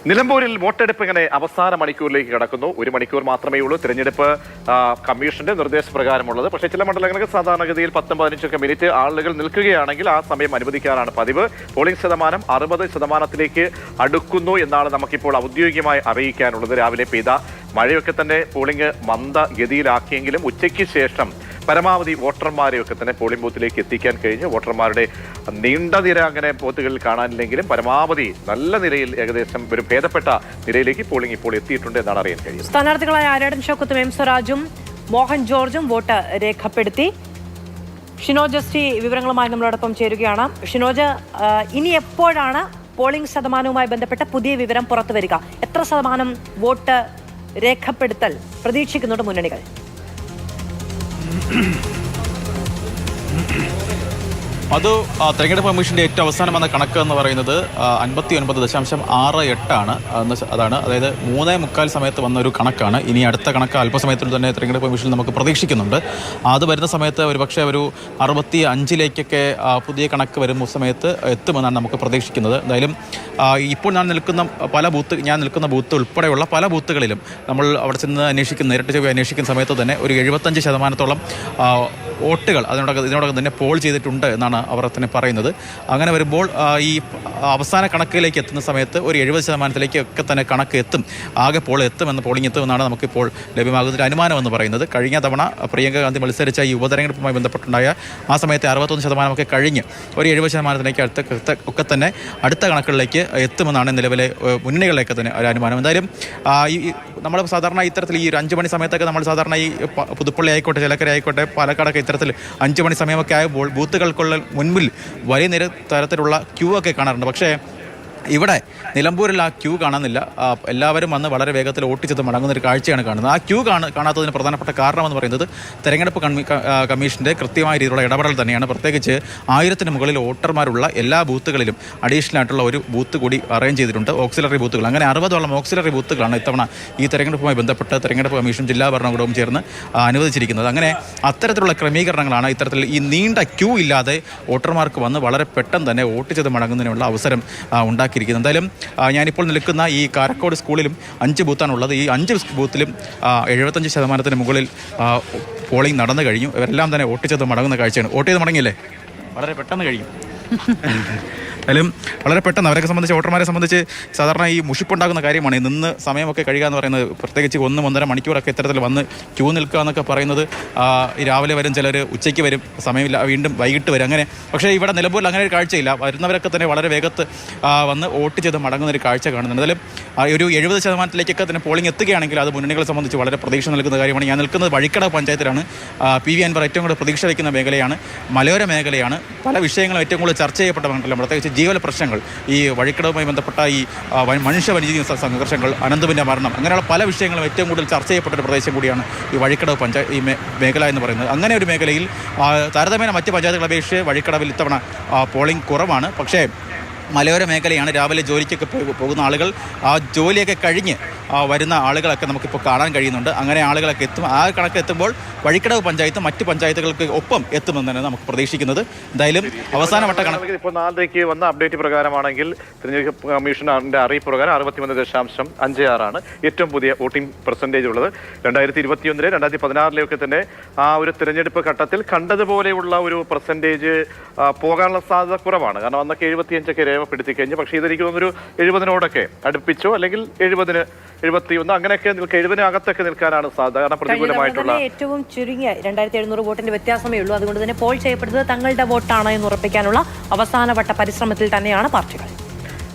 നിലമ്പൂരിൽ വോട്ടെടുപ്പ് ഇങ്ങനെ അവസാന മണിക്കൂറിലേക്ക് കടക്കുന്നു. ഒരു മണിക്കൂർ മാത്രമേ ഉള്ളൂ തിരഞ്ഞെടുപ്പ് കമ്മീഷന്റെ നിർദ്ദേശപ്രകാരമുള്ളത്. പക്ഷേ ചില മണ്ഡലങ്ങൾക്ക് സാധാരണഗതിയിൽ 10-15 മിനിറ്റ് ആളുകൾ നിൽക്കുകയാണെങ്കിൽ ആ സമയം അനുവദിക്കാറാണ് പതിവ്. പോളിംഗ് ശതമാനം 60% അടുക്കുന്നു എന്നാണ് നമുക്കിപ്പോൾ ഔദ്യോഗികമായി അറിയിക്കാനുള്ളത്. രാവിലെ പെയ്ത മഴയൊക്കെ തന്നെ പോളിംഗ് മന്ദഗതിയിലാക്കിയെങ്കിലും ഉച്ചയ്ക്ക് ശേഷം പരമാവധി വോട്ടർമാരെയൊക്കെ തന്നെ പോളിംഗ് ബൂത്തിലേക്ക് എത്തിക്കാൻ കഴിഞ്ഞു. വോട്ടർമാരുടെ നീണ്ട നിര അങ്ങനെ ബൂത്തുകളിൽ കാണാനില്ലെങ്കിലും പരമാവധി നല്ല നിരയിൽ ഏകദേശം ഒരു ഭേദപ്പെട്ട നിരയിലേക്ക് പോളിംഗ് ഇപ്പോൾ എത്തിയിട്ടുണ്ട് എന്നാണ് അറിയാൻ കഴിയുന്നത്. സ്ഥാനാർത്ഥികളായ ആര്യാടൻ ഷൗക്കത്തും എം സ്വരാജും മോഹൻ ജോർജും വോട്ട് രേഖപ്പെടുത്തി. ഷിനോജ് എസ് ടി വിവരങ്ങളുമായി നമ്മളോടൊപ്പം ചേരുകയാണ്. ഷിനോജ്, ഇനി എപ്പോഴാണ് പോളിംഗ് ശതമാനവുമായി ബന്ധപ്പെട്ട പുതിയ വിവരം പുറത്തു വരിക? എത്ര ശതമാനം വോട്ട് രേഖപ്പെടുത്തൽ പ്രതീക്ഷിക്കുന്നുണ്ട് മുന്നണികൾ? അത് തെരഞ്ഞെടുപ്പ് കമ്മീഷന്റെ ഏറ്റവും അവസാനം വന്ന കണക്ക് എന്ന് പറയുന്നത് 59.68 അതാണ്. അതായത് 3:45 സമയത്ത് വന്ന ഒരു കണക്കാണ്. ഇനി അടുത്ത കണക്ക് അല്പസമയത്തിൽ തന്നെ തെരഞ്ഞെടുപ്പ് കമ്മീഷൻ നമുക്ക് പ്രതീക്ഷിക്കുന്നുണ്ട്. അത് വരുന്ന സമയത്ത് ഒരുപക്ഷെ ഒരു 65-ലേക്കൊക്കെ പുതിയ കണക്ക് വരുന്ന സമയത്ത് എത്തുമെന്നാണ് നമുക്ക് പ്രതീക്ഷിക്കുന്നത്. എന്തായാലും ഇപ്പോൾ ഞാൻ നിൽക്കുന്ന ബൂത്ത് ഉൾപ്പെടെയുള്ള പല ബൂത്തുകളിലും നമ്മൾ അവിടെ ചെന്ന് നേരിട്ട് ചെവി അന്വേഷിക്കുന്ന സമയത്ത് തന്നെ ഒരു 75% വോട്ടുകൾ ഇതിനോടകം തന്നെ പോൾ ചെയ്തിട്ടുണ്ട് എന്നാണ് അവർ തന്നെ പറയുന്നത്. അങ്ങനെ വരുമ്പോൾ ഈ അവസാന കണക്കിലേക്ക് എത്തുന്ന സമയത്ത് ഒരു 70% ഒക്കെ തന്നെ കണക്ക് എത്തും, ആകെ പോളിംഗ് എത്തുമെന്നാണ് നമുക്കിപ്പോൾ ലഭ്യമാകുന്ന ഒരു അനുമാനം എന്ന് പറയുന്നത്. കഴിഞ്ഞ തവണ പ്രിയങ്ക ഗാന്ധി മത്സരിച്ച ഈ ഉപതെരഞ്ഞെടുപ്പുമായി ബന്ധപ്പെട്ടുണ്ടായ ആ സമയത്ത് 61% ഒക്കെ കഴിഞ്ഞ് ഒരു 70% ഒക്കെ തന്നെ അടുത്ത കണക്കുകളിലേക്ക് എത്തുമെന്നാണ് നിലവിലെ മുന്നണികളിലേക്ക് തന്നെ ഒരു അനുമാനം. എന്തായാലും നമ്മൾ സാധാരണ ഇത്തരത്തിൽ ഈ ഒരു 5 മണി സമയത്തൊക്കെ നമ്മൾ സാധാരണ ഈ പുതുപ്പള്ളി ആയിക്കോട്ടെ, ചേലക്കര ആയിക്കോട്ടെ, പാലക്കാടൊക്കെ ഇത്തരത്തിൽ 5 മണി സമയമൊക്കെ ആയപ്പോൾ ബൂത്തുകൾക്കുള്ള മുൻപിൽ വലിയ തരത്തിലുള്ള ക്യൂ ഒക്കെ കാണാറുണ്ട്. പക്ഷേ ഇവിടെ നിലമ്പൂരിൽ ആ ക്യൂ കാണുന്നില്ല. എല്ലാവരും വന്ന് വളരെ വേഗത്തിൽ വോട്ട് ചെയ്ത് മടങ്ങുന്നൊരു കാഴ്ചയാണ് കാണുന്നത്. ആ ക്യൂ കാണാത്തതിന് പ്രധാനപ്പെട്ട കാരണമെന്ന് പറയുന്നത് തെരഞ്ഞെടുപ്പ് കമ്മീഷന്റെ കൃത്യമായ രീതിയിലുള്ള ഇടപെടൽ തന്നെയാണ്. പ്രത്യേകിച്ച് 1000-ന് മുകളിൽ വോട്ടർമാരുള്ള എല്ലാ ബൂത്തുകളിലും അഡീഷണൽ ആയിട്ടുള്ള ഒരു ബൂത്ത് കൂടി അറേഞ്ച് ചെയ്തിട്ടുണ്ട്, ഓക്സിലറി ബൂത്തുകൾ. അങ്ങനെ 60ഓളം ഓക്സിലറി ബൂത്തുകളാണ് ഇത്തവണ ഈ തെരഞ്ഞെടുപ്പുമായി ബന്ധപ്പെട്ട് തെരഞ്ഞെടുപ്പ് കമ്മീഷനും ജില്ലാ ഭരണകൂടവും ചേർന്ന് അനുവദിച്ചിരിക്കുന്നത്. അങ്ങനെ അത്തരത്തിലുള്ള ക്രമീകരണങ്ങളാണ് ഇത്തരത്തിൽ ഈ നീണ്ട ക്യൂ ഇല്ലാതെ വോട്ടർമാർക്ക് വന്ന് വളരെ പെട്ടെന്ന് തന്നെ വോട്ട് ചെയ്ത് മടങ്ങുന്നതിനുള്ള അവസരം ഉണ്ടാക്കി. എന്തായാലും ഞാനിപ്പോൾ നിൽക്കുന്ന ഈ കാരക്കോട് സ്കൂളിലും 5 ബൂത്താണുള്ളത്. ഈ 5 ബൂത്തിലും 75% മുകളിൽ പോളിംഗ് നടന്നു കഴിഞ്ഞു. ഇവരെല്ലാം തന്നെ വോട്ട് ചെയ്ത് മടങ്ങുന്ന കാഴ്ചയാണ്. വോട്ട് ചെയ്ത് മടങ്ങിയല്ലേ? വളരെ പെട്ടെന്ന് കഴിയും. എന്തായാലും വളരെ പെട്ടെന്ന് അവരെ സംബന്ധിച്ച്, വോട്ടർമാരെ സംബന്ധിച്ച് സാധാരണ ഈ മുഷിപ്പുണ്ടാകുന്ന കാര്യമാണ് ഈ നിന്ന് സമയമൊക്കെ കഴിയുക എന്ന് പറയുന്നത്. പ്രത്യേകിച്ച് 1-1.5 മണിക്കൂറൊക്കെ ഇത്തരത്തിൽ വന്ന് ക്യൂ നിൽക്കുക എന്നൊക്കെ പറയുന്നത് രാവിലെ വരും, ചിലർ ഉച്ചയ്ക്ക് വരും, സമയമില്ല, വീണ്ടും വൈകിട്ട് വരും. അങ്ങനെ പക്ഷേ ഇവിടെ നിലമ്പൂരിൽ അങ്ങനെ ഒരു കാഴ്ചയില്ല. വരുന്നവരൊക്കെ തന്നെ വളരെ വേഗത്ത് വന്ന് വോട്ട് ചെയ്ത് മടങ്ങുന്ന ഒരു കാഴ്ച കാണുന്നുണ്ട്. എന്തായാലും ഒരു 70%-ലേക്കൊക്കെ തന്നെ പോളിംഗ് എത്തുകയാണെങ്കിൽ അത് മുന്നണികളെ സംബന്ധിച്ച് വളരെ പ്രതീക്ഷ നൽകുന്ന കാര്യമാണ്. ഞാൻ നിൽക്കുന്നത് വഴിക്കടവ് പഞ്ചായത്തിലാണ്. PV അൻവർ ഏറ്റവും കൂടുതൽ പ്രതീക്ഷ വയ്ക്കുന്ന മേഖലയാണ്, മലയോര മേഖലയാണ്. പല വിഷയങ്ങളും ഏറ്റവും കൂടുതൽ ചർച്ച ചെയ്യപ്പെട്ട മണ്ഡലം, പ്രത്യേകിച്ച് ജീവന പ്രശ്നങ്ങൾ, ഈ വഴിക്കടവുമായി ബന്ധപ്പെട്ട ഈ മനുഷ്യ വന്യജീവി സംഘർഷങ്ങൾ, അനന്തുവിൻ്റെ മരണം, അങ്ങനെയുള്ള പല വിഷയങ്ങളും ഏറ്റവും കൂടുതൽ ചർച്ച ചെയ്യപ്പെട്ട ഒരു പ്രദേശം കൂടിയാണ് ഈ വഴിക്കടവ് ഈ മേഖല എന്ന് പറയുന്നത്. അങ്ങനെ ഒരു മേഖലയിൽ താരതമ്യേന മറ്റ് പഞ്ചായത്തുകളെ അപേക്ഷിച്ച് വഴിക്കടവിൽ ഇത്തവണ പോളിംഗ് കുറവാണ്. പക്ഷേ മലയോര മേഖലയാണ്. രാവിലെ ജോലിക്കൊക്കെ പോകുന്ന ആളുകൾ, ആ ജോലിയൊക്കെ കഴിഞ്ഞ് വരുന്ന ആളുകളൊക്കെ നമുക്കിപ്പോൾ കാണാൻ കഴിയുന്നുണ്ട്. അങ്ങനെ ആളുകളൊക്കെ എത്തും. ആ കണക്ക് എത്തുമ്പോൾ വഴിക്കടവ് പഞ്ചായത്ത് മറ്റ് പഞ്ചായത്തുകൾക്ക് ഒപ്പം എത്തുമെന്നാണ് നമുക്ക് പ്രതീക്ഷിക്കുന്നത്. എന്തായാലും അവസാനവട്ട കണക്ക് ഇപ്പോൾ 4:00 വന്ന അപ്ഡേറ്റ് പ്രകാരമാണെങ്കിൽ തെരഞ്ഞെടുപ്പ് കമ്മീഷന്റെ അറിയിപ്പ് പ്രകാരം 63.56 ഏറ്റവും പുതിയ വോട്ടിംഗ് പെർസെൻറ്റേജ് ഉള്ളത്. 2021-ലെ 2016-ലെയൊക്കെ തന്നെ ആ ഒരു തെരഞ്ഞെടുപ്പ് ഘട്ടത്തിൽ കണ്ടതുപോലെയുള്ള ഒരു പെർസെൻറ്റേജ് പോകാനുള്ള സാധ്യത കുറവാണ്. കാരണം അന്നൊക്കെ 75 രേഖപ്പെടുത്തി കഴിഞ്ഞു. പക്ഷേ ഇതെനിക്ക് തോന്നുന്നൊരു 70-നോടൊക്കെ അടുപ്പിച്ചോ അല്ലെങ്കിൽ 70, 71 അങ്ങനെയൊക്കെ 70-നകത്തൊക്കെ നിൽക്കാനാണ് സാധ്യത. കാരണം പ്രതികൂലമായിട്ടുള്ള ഏറ്റവും ചുരുങ്ങിയ 2700 വോട്ടിന്റെ വ്യത്യാസമേ ഉള്ളൂ. അതുകൊണ്ട് തന്നെ പോൾ ചെയ്യപ്പെടുന്നത് തങ്ങളുടെ വോട്ടാണ് എന്ന് ഉറപ്പിക്കാനുള്ള അവസാനവട്ട പരിശ്രമത്തിൽ തന്നെയാണ് പാർട്ടികൾ.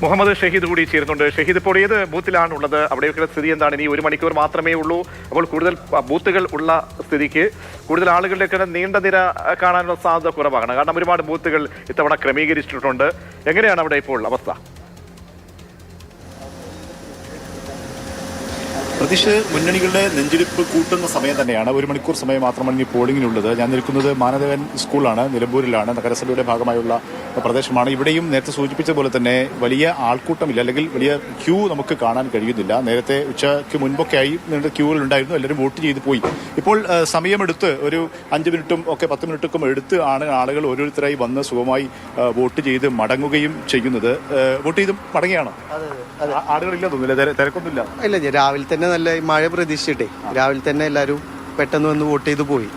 മുഹമ്മദ് ഷഹീദ് കൂടി ചേരുന്നുണ്ട്. ഷഹീദ്, ഇപ്പോൾ ഏത് ബൂത്തിലാണ് ഉള്ളത്? അവിടെയൊക്കെ സ്ഥിതി എന്താണ്? ഇനി 1 മണിക്കൂർ മാത്രമേ ഉള്ളൂ. അപ്പോൾ കൂടുതൽ ബൂത്തുകൾ ഉള്ള സ്ഥിതിക്ക് കൂടുതൽ ആളുകളുടെയൊക്കെ നീണ്ട നിര കാണാനുള്ള സാധ്യത കുറവാണ്. കാരണം ഒരുപാട് ബൂത്തുകൾ ഇത്തവണ ക്രമീകരിച്ചിട്ടുണ്ട്. എങ്ങനെയാണ് അവിടെ ഇപ്പോൾ അവസ്ഥ? പ്രതീക്ഷ മുന്നണികളുടെ നെഞ്ചിടിപ്പ് കൂട്ടുന്ന സമയം തന്നെയാണ്. 1 മണിക്കൂർ സമയം മാത്രമാണ് ഇനി പോളിംഗിനുള്ളത്. ഞാൻ നിൽക്കുന്നത് മാനദേവൻ സ്കൂളാണ്, നിലമ്പൂരിലാണ്, നഗരസഭയുടെ ഭാഗമായുള്ള പ്രദേശമാണ്. ഇവിടെയും നേരത്തെ സൂചിപ്പിച്ച പോലെ തന്നെ വലിയ ആൾക്കൂട്ടമില്ല, അല്ലെങ്കിൽ വലിയ ക്യൂ നമുക്ക് കാണാൻ കഴിയുന്നില്ല. നേരത്തെ ഉച്ചയ്ക്ക് മുൻപൊക്കെ ആയി നീണ്ട ക്യൂകൾ ഉണ്ടായിരുന്നു, എല്ലാവരും വോട്ട് ചെയ്ത് പോയി. ഇപ്പോൾ സമയമെടുത്ത് ഒരു 5 മിനിറ്റും ഒക്കെ 10 മിനിറ്റൊക്കെ എടുത്ത് ആണ് ആളുകൾ ഓരോരുത്തരായി വന്ന് സുഖമായി വോട്ട് ചെയ്ത് മടങ്ങുകയും ചെയ്യുന്നത്. വോട്ട് ചെയ്ത് മടങ്ങിയാണ് ആളുകളില്ല തോന്നുന്നില്ല, തിരക്കൊന്നുമില്ല. ഇല്ല, രാവിലെ തന്നെ നല്ല മഴ പ്രതീക്ഷിച്ചിട്ടേ രാവിലെ തന്നെ എല്ലാവരും പെട്ടെന്ന് വന്ന് വോട്ട് ചെയ്ത് പോയി.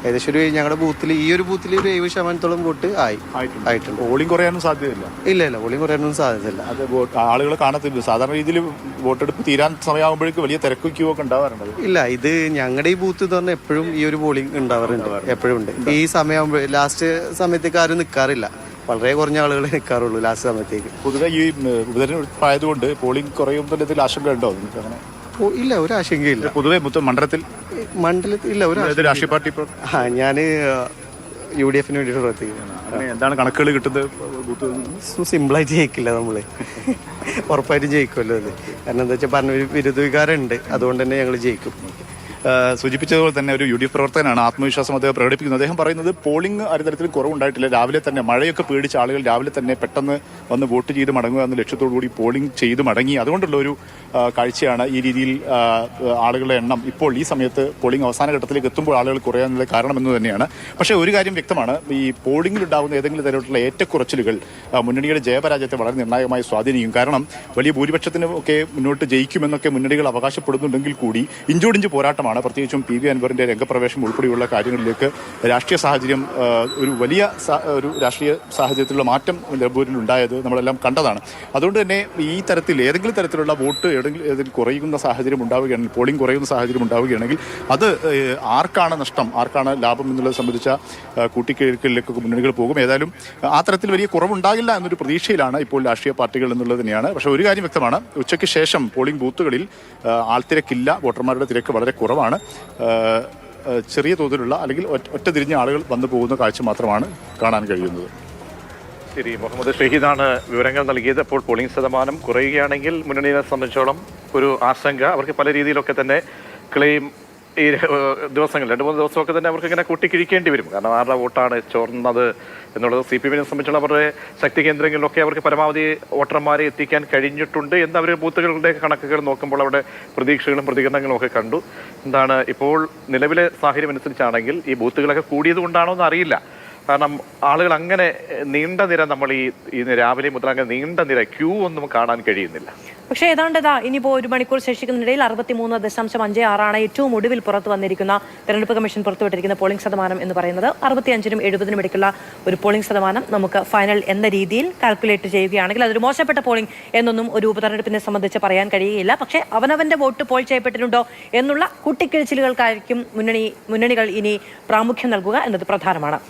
ഏകദേശം ഒരു ഞങ്ങളുടെ ബൂത്തിൽ ഈ ഒരു ബൂത്തിൽ ഒരു 70% വോട്ട് ആയിട്ടുണ്ട്. പോളിംഗ് കുറയാനും സാധ്യതയില്ല. ഇല്ല, പോളിംഗ് കുറയാനൊന്നും സാധ്യതയില്ല. അത് ആളുകൾ കാണത്തില്ല. സാധാരണ രീതിയിൽ വോട്ടെടുപ്പ് തീരാൻ സമയമാകുമ്പോഴേക്കും വലിയ തിരക്കും ക്യൂ ഒക്കെ ഉണ്ടാവാറുണ്ട്. ഇല്ല, ഇത് ഞങ്ങളുടെ ഈ ബൂത്ത് എന്ന് പറഞ്ഞാൽ എപ്പോഴും ഈ ഒരു പോളിംഗ് ഉണ്ടാവാറുണ്ട്, എപ്പോഴും ഉണ്ട്. ഈ സമയമാകുമ്പോൾ ലാസ്റ്റ് സമയത്തേക്ക് ആരും നിൽക്കാറില്ല, വളരെ കുറഞ്ഞ ആളുകളെ നിൽക്കാറുള്ളൂ ലാസ്റ്റ് സമയത്തേക്ക്. പൊതുവെ ഈ ഉപതെരഞ്ഞെടുപ്പ് ആയതുകൊണ്ട് പോളിംഗ് കുറയുന്നതിൽ ആശങ്ക ഉണ്ടോ നിങ്ങൾക്ക്? അങ്ങനെ ഇല്ല, ഒരു ആശങ്കയില്ല. പൊതുവെ മണ്ഡലത്തിൽ ഇല്ല, ഒരു രാഷ്ട്രീയ പാർട്ടി ഞാൻ UDF വേണ്ടിയിട്ട് പ്രവർത്തിക്കുന്നു. എന്താണ് കണക്കുകൾ കിട്ടുന്നത്? സിമ്പിളായിട്ട് ജയിക്കില്ല നമ്മള്, ഉറപ്പായിട്ടും ജയിക്കുമല്ലോ അത്. കാരണം എന്താ വെച്ചാൽ പറഞ്ഞ വിരുദ്ധ വികാരമുണ്ട്, അതുകൊണ്ട് തന്നെ ഞങ്ങൾ ജയിക്കും. സൂചിപ്പിച്ചതുപോലെ തന്നെ ഒരു UDF പ്രവർത്തകനാണ്, ആത്മവിശ്വാസം അദ്ദേഹം പ്രകടിപ്പിക്കുന്നത്. അദ്ദേഹം പറയുന്നത് പോളിംഗ് അരുതരത്തിലും കുറവുണ്ടായിട്ടില്ല. രാവിലെ തന്നെ മഴയൊക്കെ പേടിച്ച ആളുകൾ രാവിലെ തന്നെ പെട്ടെന്ന് വന്ന് വോട്ട് ചെയ്ത് മടങ്ങുക എന്ന ലക്ഷ്യത്തോടു കൂടി പോളിംഗ് ചെയ്ത് മടങ്ങി. അതുകൊണ്ടുള്ള ഒരു കാഴ്ചയാണ് ഈ രീതിയിൽ ആളുകളുടെ എണ്ണം ഇപ്പോൾ ഈ സമയത്ത് പോളിംഗ് അവസാന ഘട്ടത്തിലേക്ക് എത്തുമ്പോൾ ആളുകൾ കുറയാനുള്ള കാരണമെന്ന് തന്നെയാണ്. പക്ഷേ ഒരു കാര്യം വ്യക്തമാണ്, ഈ പോളിംഗിൽ ഉണ്ടാകുന്ന ഏതെങ്കിലും തരത്തിലുള്ള ഏറ്റക്കുറച്ചിലുകൾ മുന്നണിയുടെ ജയപരാജയത്തെ വളരെ നിർണായകമായി സ്വാധീനിക്കും. കാരണം വലിയ ഭൂരിപക്ഷത്തിന് ഒക്കെ മുന്നോട്ട് ജയിക്കുമെന്നൊക്കെ മുന്നണികൾ അവകാശപ്പെടുന്നുണ്ടെങ്കിൽ കൂടി ഇഞ്ചോടിഞ്ച് പോരാട്ടമാണ്. പ്രത്യേകിച്ചും PV അൻവറിന്റെ രംഗപ്രവേശം ഉൾപ്പെടെയുള്ള കാര്യങ്ങളിലേക്ക് രാഷ്ട്രീയ സാഹചര്യം ഒരു വലിയ ഒരു രാഷ്ട്രീയ സാഹചര്യത്തിലുള്ള മാറ്റം നിലമ്പൂരിൽ ഉണ്ടായത് നമ്മളെല്ലാം കണ്ടതാണ്. അതുകൊണ്ട് തന്നെ ഈ തരത്തിൽ ഏതെങ്കിലും തരത്തിലുള്ള വോട്ട് ഏതെങ്കിലും കുറയുന്ന സാഹചര്യം ഉണ്ടാവുകയാണെങ്കിൽ, പോളിംഗ് കുറയുന്ന സാഹചര്യം ഉണ്ടാവുകയാണെങ്കിൽ അത് ആർക്കാണ് നഷ്ടം, ആർക്കാണ് ലാഭം എന്നുള്ളത് സംബന്ധിച്ച കൂട്ടിക്കെഴുക്കലിലേക്കൊക്കെ മുന്നണികൾ പോകും. ഏതായാലും ആ തരത്തിൽ വലിയ കുറവുണ്ടാകില്ല എന്നൊരു പ്രതീക്ഷയിലാണ് ഇപ്പോൾ രാഷ്ട്രീയ പാർട്ടികൾ എന്നുള്ളത് തന്നെയാണ്. പക്ഷേ ഒരു കാര്യം വ്യക്തമാണ്, ഉച്ചയ്ക്ക് ശേഷം പോളിംഗ് ബൂത്തുകളിൽ ആൾത്തിരക്കില്ല, വോട്ടർമാരുടെ തിരക്ക് വളരെ കുറവാണ്. ചെറിയ തോതിലുള്ള അല്ലെങ്കിൽ ഒറ്റ തിരിഞ്ഞ ആളുകൾ വന്നു പോകുന്ന കാഴ്ച മാത്രമാണ് കാണാൻ കഴിയുന്നത്. ശരി, മുഹമ്മദ് ഷഹീദാണ് വിവരങ്ങൾ നൽകിയത്. അപ്പോൾ പോളിംഗ് ശതമാനം കുറയുകയാണെങ്കിൽ മുന്നണിയെ സംബന്ധിച്ചോളം ഒരു ആശങ്ക. അവർക്ക് പല രീതിയിലൊക്കെ തന്നെ ക്ലെയിം ഈ ദിവസങ്ങൾ 2-3 ദിവസമൊക്കെ തന്നെ അവർക്ക് ഇങ്ങനെ കൂട്ടിക്കിഴിക്കേണ്ടി വരും. കാരണം ആരുടെ വോട്ടാണ് ചോർന്നത് എന്നുള്ളത് CPM-നെ സംബന്ധിച്ചുള്ള അവരുടെ ശക്തി കേന്ദ്രങ്ങളിലൊക്കെ അവർക്ക് പരമാവധി വോട്ടർമാരെ എത്തിക്കാൻ കഴിഞ്ഞിട്ടുണ്ട് എന്ന് അവർ ബൂത്തുകളുടെ കണക്കുകൾ നോക്കുമ്പോൾ അവിടെ പ്രതീക്ഷകളും പ്രതികരണങ്ങളും ഒക്കെ കണ്ടു. എന്താണ് ഇപ്പോൾ നിലവിലെ സാഹചര്യം അനുസരിച്ചാണെങ്കിൽ ഈ ബൂത്തുകളൊക്കെ കൂടിയത് കൊണ്ടാണോ എന്ന് അറിയില്ല. കാരണം ആളുകൾ അങ്ങനെ നീണ്ട നിര, നമ്മൾ ഈ രാവിലെ മുതൽ അങ്ങനെ നീണ്ട നിര ക്യൂ ഒന്നും കാണാൻ കഴിയുന്നില്ല. പക്ഷേ ഏതാണ്ട് ഇനിയിപ്പോൾ 1 മണിക്കൂർ ശേഷിക്കുന്നതിനിടയിൽ 63.56 ഏറ്റവും ഒടുവിൽ പുറത്തു വന്നിരിക്കുന്ന തെരഞ്ഞെടുപ്പ് കമ്മീഷൻ പുറത്തുവിട്ടിരിക്കുന്ന പോളിംഗ് ശതമാനം എന്ന് പറയുന്നത്. 65-നും 70-നും ഇടയ്ക്കുള്ള ഒരു പോളിംഗ് ശതമാനം നമുക്ക് ഫൈനൽ എന്ന രീതിയിൽ കാൽക്കുലേറ്റ് ചെയ്യുകയാണെങ്കിൽ അതൊരു മോശപ്പെട്ട പോളിംഗ് എന്നൊന്നും ഒരു ഉപതെരഞ്ഞെടുപ്പിനെ സംബന്ധിച്ച് പറയാൻ കഴിയുകയില്ല. പക്ഷേ അവനവന്റെ വോട്ട് പോൾ ചെയ്യപ്പെട്ടിട്ടുണ്ടോ എന്നുള്ള കൂട്ടിക്കിഴിച്ചിലുകൾക്കായിരിക്കും മുന്നണികൾ ഇനി പ്രാമുഖ്യം നൽകുക എന്നത് പ്രധാനമാണ്.